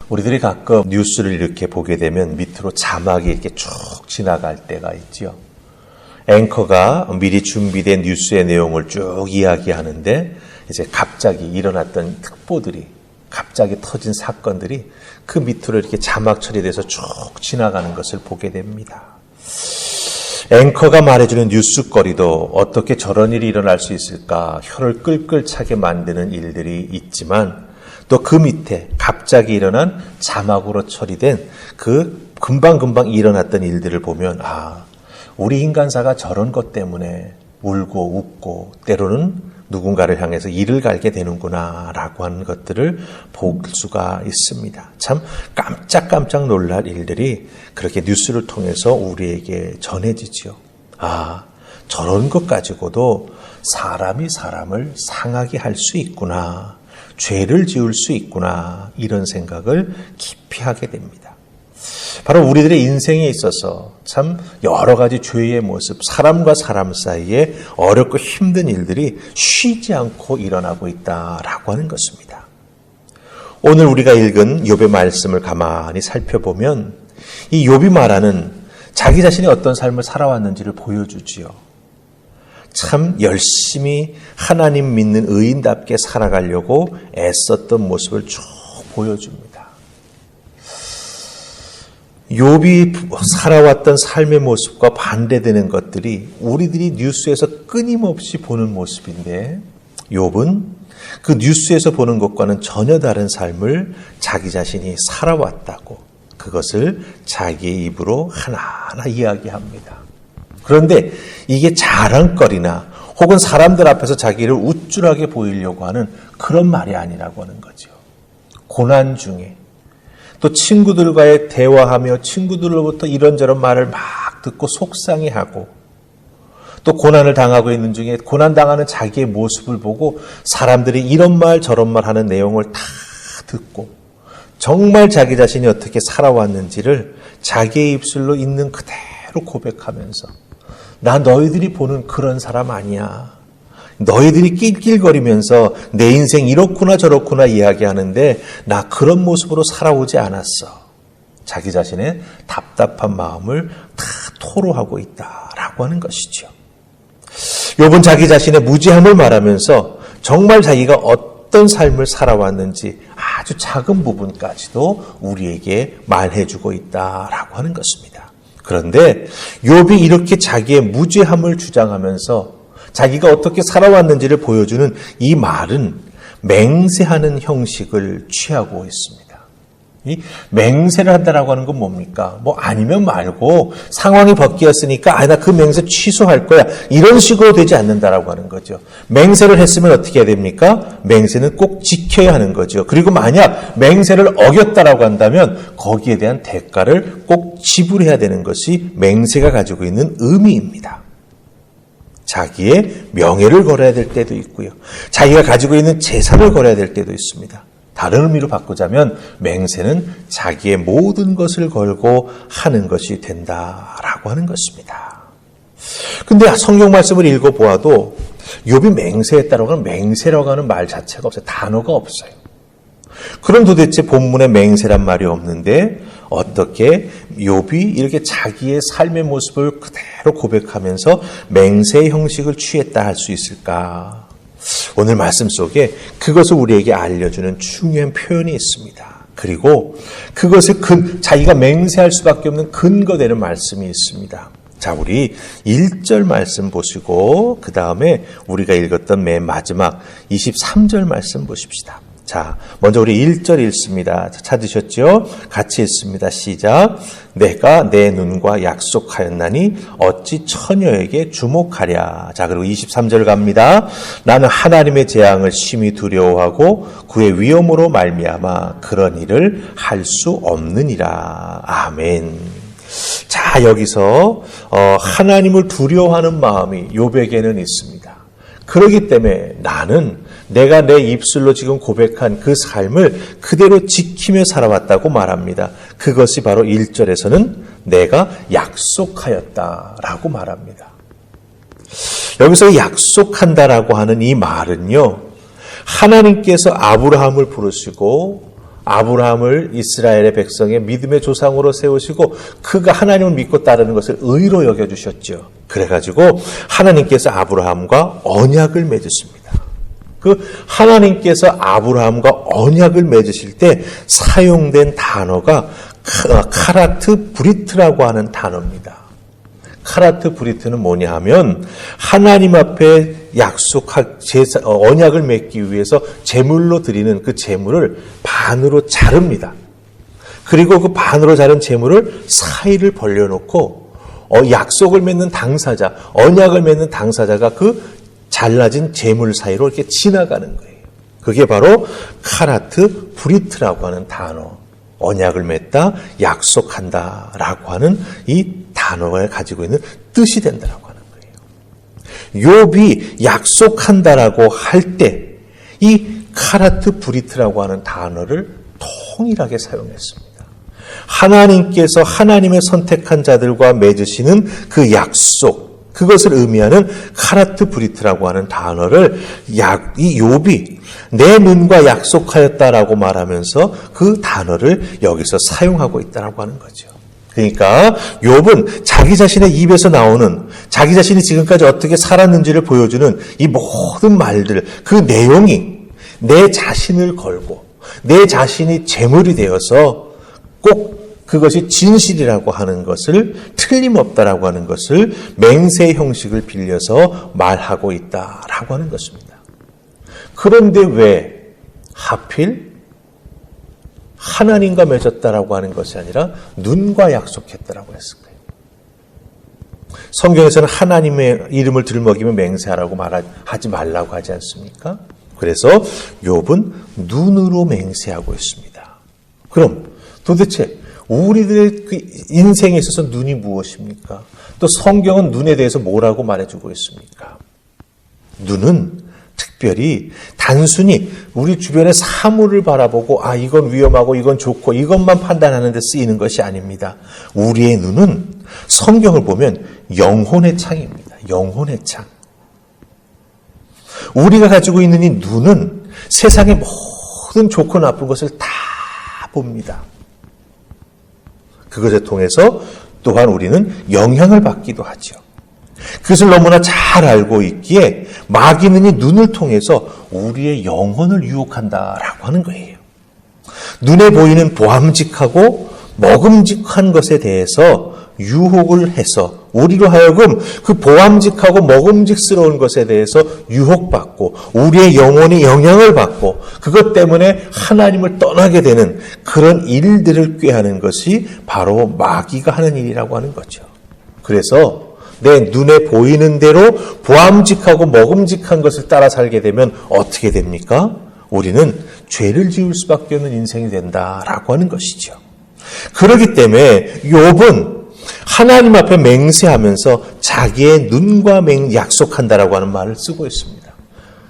우리들이 가끔 뉴스를 이렇게 보게 되면 밑으로 자막이 이렇게 쭉 지나갈 때가 있죠. 앵커가 미리 준비된 뉴스의 내용을 쭉 이야기하는데 이제 갑자기 일어났던 특보들이, 갑자기 터진 사건들이 그 밑으로 이렇게 자막 처리돼서 쭉 지나가는 것을 보게 됩니다. 앵커가 말해주는 뉴스거리도 어떻게 저런 일이 일어날 수 있을까 혀를 끌끌 차게 만드는 일들이 있지만 또 그 밑에 갑자기 일어난 자막으로 처리된 그 금방금방 일어났던 일들을 보면 우리 인간사가 저런 것 때문에 울고 웃고 때로는 누군가를 향해서 이를 갈게 되는구나 라고 하는 것들을 볼 수가 있습니다. 참 깜짝깜짝 놀랄 일들이 그렇게 뉴스를 통해서 우리에게 전해지죠. 저런 것 가지고도 사람이 사람을 상하게 할 수 있구나, 죄를 지을 수 있구나, 이런 생각을 깊이 하게 됩니다. 바로 우리들의 인생에 있어서 참 여러 가지 죄의 모습, 사람과 사람 사이에 어렵고 힘든 일들이 쉬지 않고 일어나고 있다라고 하는 것입니다. 오늘 우리가 읽은 욥의 말씀을 가만히 살펴보면 이 욥이 말하는 자기 자신이 어떤 삶을 살아왔는지를 보여주지요. 참 열심히 하나님 믿는 의인답게 살아가려고 애썼던 모습을 쭉 보여줍니다. 욥이 살아왔던 삶의 모습과 반대되는 것들이 우리들이 뉴스에서 끊임없이 보는 모습인데 욥은 그 뉴스에서 보는 것과는 전혀 다른 삶을 자기 자신이 살아왔다고 그것을 자기의 입으로 하나하나 이야기합니다. 그런데 이게 자랑거리나 혹은 사람들 앞에서 자기를 우쭐하게 보이려고 하는 그런 말이 아니라고 하는 거죠. 고난 중에 또 친구들과의 대화하며 친구들로부터 이런저런 말을 막 듣고 속상해하고 또 고난을 당하고 있는 중에 고난당하는 자기의 모습을 보고 사람들이 이런 말 저런 말 하는 내용을 다 듣고 정말 자기 자신이 어떻게 살아왔는지를 자기의 입술로 있는 그대로 고백하면서 나 너희들이 보는 그런 사람 아니야. 너희들이 낄낄거리면서 내 인생 이렇구나 저렇구나 이야기하는데 나 그런 모습으로 살아오지 않았어. 자기 자신의 답답한 마음을 다 토로하고 있다라고 하는 것이죠. 욥은 자기 자신의 무지함을 말하면서 정말 자기가 어떤 삶을 살아왔는지 아주 작은 부분까지도 우리에게 말해주고 있다라고 하는 것입니다. 그런데 욥이 이렇게 자기의 무죄함을 주장하면서 자기가 어떻게 살아왔는지를 보여주는 이 말은 맹세하는 형식을 취하고 있습니다. 이 맹세를 한다라고 하는 건 뭡니까? 아니면 말고 상황이 바뀌었으니까 나 그 맹세 취소할 거야. 이런 식으로 되지 않는다라고 하는 거죠. 맹세를 했으면 어떻게 해야 됩니까? 맹세는 꼭 지켜야 하는 거죠. 그리고 만약 맹세를 어겼다라고 한다면 거기에 대한 대가를 꼭 지불해야 되는 것이 맹세가 가지고 있는 의미입니다. 자기의 명예를 걸어야 될 때도 있고요. 자기가 가지고 있는 재산을 걸어야 될 때도 있습니다. 다른 의미로 바꾸자면 맹세는 자기의 모든 것을 걸고 하는 것이 된다라고 하는 것입니다. 근데 성경 말씀을 읽어보아도 욥이 맹세했다라고 하는 맹세라고 하는 말 자체가 없어요. 단어가 없어요. 그럼 도대체 본문에 맹세란 말이 없는데 어떻게 욥이 이렇게 자기의 삶의 모습을 그대로 고백하면서 맹세의 형식을 취했다 할 수 있을까? 오늘 말씀 속에 그것을 우리에게 알려주는 중요한 표현이 있습니다. 그리고 그것을 자기가 맹세할 수밖에 없는 근거되는 말씀이 있습니다. 자, 우리 1절 말씀 보시고 그 다음에 우리가 읽었던 맨 마지막 23절 말씀 보십시다. 자, 먼저 우리 1절 읽습니다. 찾으셨죠? 같이 읽습니다. 시작. 내가 내 눈과 약속하였나니 어찌 처녀에게 주목하랴. 자, 그리고 23절 갑니다. 나는 하나님의 재앙을 심히 두려워하고 그의 위엄으로 말미암아 그런 일을 할 수 없느니라. 아멘. 자, 여기서 하나님을 두려워하는 마음이 욥에게는 있습니다. 그렇기 때문에 나는 내가 내 입술로 지금 고백한 그 삶을 그대로 지키며 살아왔다고 말합니다. 그것이 바로 1절에서는 내가 약속하였다라고 말합니다. 여기서 약속한다라고 하는 이 말은요, 하나님께서 아브라함을 부르시고 아브라함을 이스라엘의 백성의 믿음의 조상으로 세우시고 그가 하나님을 믿고 따르는 것을 의로 여겨주셨죠. 그래가지고 하나님께서 아브라함과 언약을 맺으십니다. 그 하나님께서 아브라함과 언약을 맺으실 때 사용된 단어가 카라트 브리트라고 하는 단어입니다. 카라트 브리트는 뭐냐 하면 하나님 앞에 언약을 맺기 위해서 제물로 드리는 그 제물을 반으로 자릅니다. 그리고 그 반으로 자른 제물을 사이를 벌려놓고 약속을 맺는 당사자, 언약을 맺는 당사자가 그 잘라진 제물 사이로 이렇게 지나가는 거예요. 그게 바로 카라트 브리트라고 하는 단어. 언약을 맺다, 약속한다라고 하는 이 단어가 가지고 있는 뜻이 된다라고 하는 거예요. 욥이 약속한다라고 할 때 이 카라트 브리트라고 하는 단어를 통일하게 사용했습니다. 하나님께서 하나님의 선택한 자들과 맺으시는 그 약속, 그것을 의미하는 카라트 브리트라고 하는 단어를 이 욥이 내 눈과 약속하였다라고 말하면서 그 단어를 여기서 사용하고 있다라고 하는 거죠. 그러니까 욥은 자기 자신의 입에서 나오는 자기 자신이 지금까지 어떻게 살았는지를 보여주는 이 모든 말들, 그 내용이 내 자신을 걸고 내 자신이 제물이 되어서 꼭 그것이 진실이라고 하는 것을, 틀림없다라고 하는 것을 맹세 형식을 빌려서 말하고 있다라고 하는 것입니다. 그런데 왜 하필 하나님과 맺었다라고 하는 것이 아니라 눈과 약속했다라고 했을까요? 성경에서는 하나님의 이름을 들먹이며 맹세하라고 하지 말라고 하지 않습니까? 그래서 욥은 눈으로 맹세하고 있습니다. 그럼 도대체 우리들의 그 인생에 있어서 눈이 무엇입니까? 또 성경은 눈에 대해서 뭐라고 말해주고 있습니까? 눈은 특별히 단순히 우리 주변의 사물을 바라보고 이건 위험하고 이건 좋고 이것만 판단하는 데 쓰이는 것이 아닙니다. 우리의 눈은 성경을 보면 영혼의 창입니다. 영혼의 창. 우리가 가지고 있는 이 눈은 세상의 모든 좋고 나쁜 것을 다 봅니다. 그것을 통해서 또한 우리는 영향을 받기도 하죠. 그것을 너무나 잘 알고 있기에 마귀는 이 눈을 통해서 우리의 영혼을 유혹한다라고 하는 거예요. 눈에 보이는 보암직하고 먹음직한 것에 대해서 유혹을 해서 우리로 하여금 그 보암직하고 먹음직스러운 것에 대해서 유혹받고 우리의 영혼이 영향을 받고 그것 때문에 하나님을 떠나게 되는 그런 일들을 꾀하는 것이 바로 마귀가 하는 일이라고 하는 거죠. 그래서 내 눈에 보이는 대로 보암직하고 먹음직한 것을 따라 살게 되면 어떻게 됩니까? 우리는 죄를 지을 수밖에 없는 인생이 된다라고 하는 것이죠. 그렇기 때문에 욥은 하나님 앞에 맹세하면서 자기의 눈과 약속한다라고 하는 말을 쓰고 있습니다.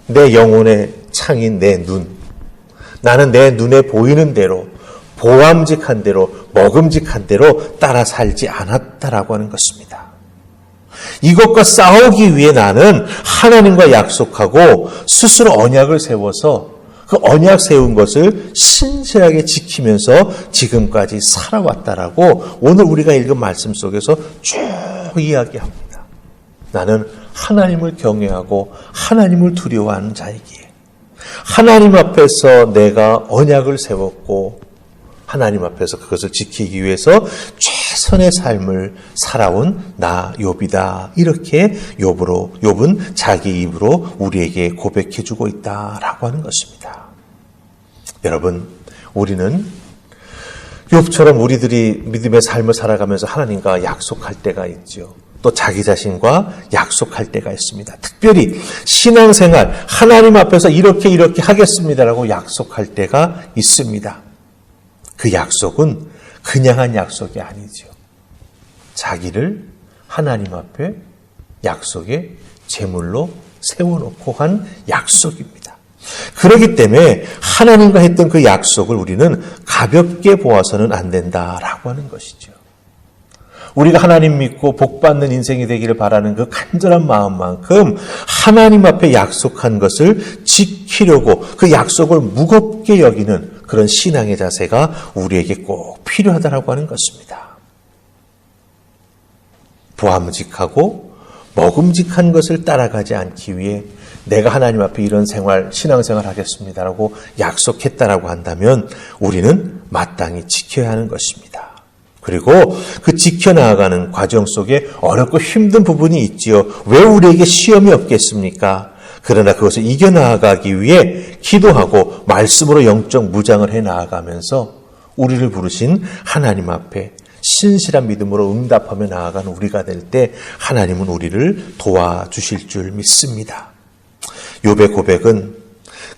내 영혼의 창인 내 눈. 나는 내 눈에 보이는 대로 보암직한 대로 먹음직한 대로 따라 살지 않았다라고 하는 것입니다. 이것과 싸우기 위해 나는 하나님과 약속하고 스스로 언약을 세워서 그 언약 세운 것을 신실하게 지키면서 지금까지 살아왔다라고 오늘 우리가 읽은 말씀 속에서 쭉 이야기합니다. 나는 하나님을 경외하고 하나님을 두려워하는 자이기에 하나님 앞에서 내가 언약을 세웠고 하나님 앞에서 그것을 지키기 위해서 최선의 삶을 살아온 나 욥이다. 이렇게 욥은 자기 입으로 우리에게 고백해주고 있다라고 하는 것입니다. 여러분, 우리는 욥처럼 우리들이 믿음의 삶을 살아가면서 하나님과 약속할 때가 있죠. 또 자기 자신과 약속할 때가 있습니다. 특별히 신앙생활, 하나님 앞에서 이렇게 하겠습니다라고 약속할 때가 있습니다. 그 약속은 그냥 한 약속이 아니죠. 자기를 하나님 앞에 약속의 제물로 세워놓고 한 약속입니다. 그렇기 때문에 하나님과 했던 그 약속을 우리는 가볍게 보아서는 안 된다라고 하는 것이죠. 우리가 하나님 믿고 복받는 인생이 되기를 바라는 그 간절한 마음만큼 하나님 앞에 약속한 것을 지키려고 그 약속을 무겁게 여기는 그런 신앙의 자세가 우리에게 꼭 필요하다라고 하는 것입니다. 부함직하고 먹음직한 것을 따라가지 않기 위해 내가 하나님 앞에 이런 신앙생활 하겠습니다라고 약속했다라고 한다면 우리는 마땅히 지켜야 하는 것입니다. 그리고 그 지켜나가는 과정 속에 어렵고 힘든 부분이 있지요. 왜 우리에게 시험이 없겠습니까? 그러나 그것을 이겨나가기 위해 기도하고 말씀으로 영적 무장을 해나가면서 우리를 부르신 하나님 앞에 신실한 믿음으로 응답하며 나아가는 우리가 될 때 하나님은 우리를 도와주실 줄 믿습니다. 욥의 고백은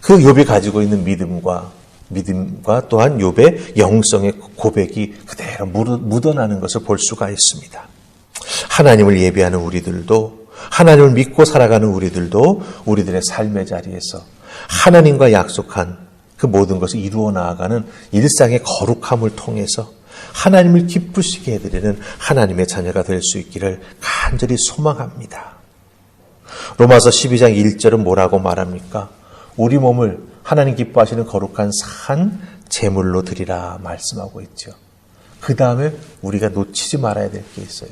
그 욥이 가지고 있는 믿음과 또한 욥의 영성의 고백이 그대로 묻어나는 것을 볼 수가 있습니다. 하나님을 예배하는 우리들도, 하나님을 믿고 살아가는 우리들도 우리들의 삶의 자리에서 하나님과 약속한 그 모든 것을 이루어 나아가는 일상의 거룩함을 통해서 하나님을 기쁘시게 해드리는 하나님의 자녀가 될 수 있기를 간절히 소망합니다. 로마서 12장 1절은 뭐라고 말합니까? 우리 몸을 하나님 기뻐하시는 거룩한 산 제물로 드리라 말씀하고 있죠. 그 다음에 우리가 놓치지 말아야 될 게 있어요.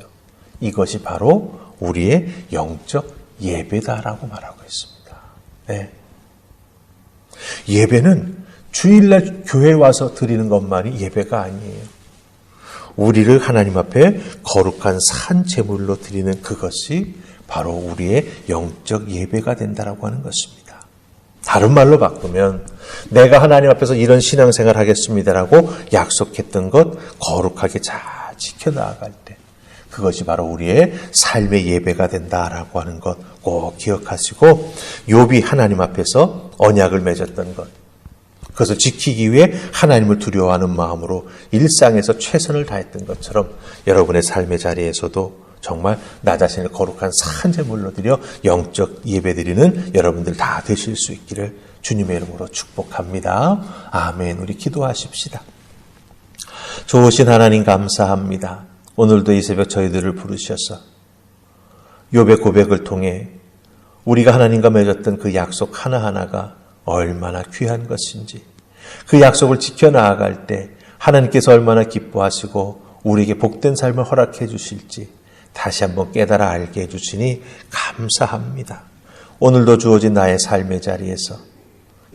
이것이 바로 우리의 영적 예배다라고 말하고 있습니다. 네. 예배는 주일날 교회에 와서 드리는 것만이 예배가 아니에요. 우리를 하나님 앞에 거룩한 산 제물로 드리는 그것이 바로 우리의 영적 예배가 된다라고 하는 것입니다. 다른 말로 바꾸면 내가 하나님 앞에서 이런 신앙생활 하겠습니다라고 약속했던 것 거룩하게 잘 지켜나갈 때 그것이 바로 우리의 삶의 예배가 된다라고 하는 것 꼭 기억하시고 욥이 하나님 앞에서 언약을 맺었던 것 그것을 지키기 위해 하나님을 두려워하는 마음으로 일상에서 최선을 다했던 것처럼 여러분의 삶의 자리에서도 정말 나 자신을 거룩한 산제물로 드려 영적 예배드리는 여러분들 다 되실 수 있기를 주님의 이름으로 축복합니다. 아멘. 우리 기도하십시다. 좋으신 하나님 감사합니다. 오늘도 이 새벽 저희들을 부르셔서 욥의 고백을 통해 우리가 하나님과 맺었던 그 약속 하나하나가 얼마나 귀한 것인지 그 약속을 지켜나아갈 때 하나님께서 얼마나 기뻐하시고 우리에게 복된 삶을 허락해 주실지 다시 한번 깨달아 알게 해주시니 감사합니다. 오늘도 주어진 나의 삶의 자리에서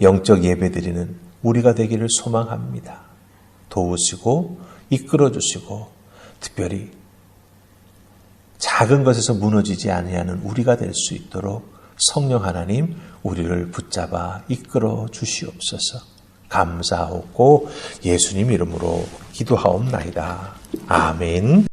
영적 예배드리는 우리가 되기를 소망합니다. 도우시고 이끌어주시고 특별히 작은 것에서 무너지지 아니하는 우리가 될 수 있도록 성령 하나님 우리를 붙잡아 이끌어 주시옵소서. 감사하고 예수님 이름으로 기도하옵나이다. 아멘.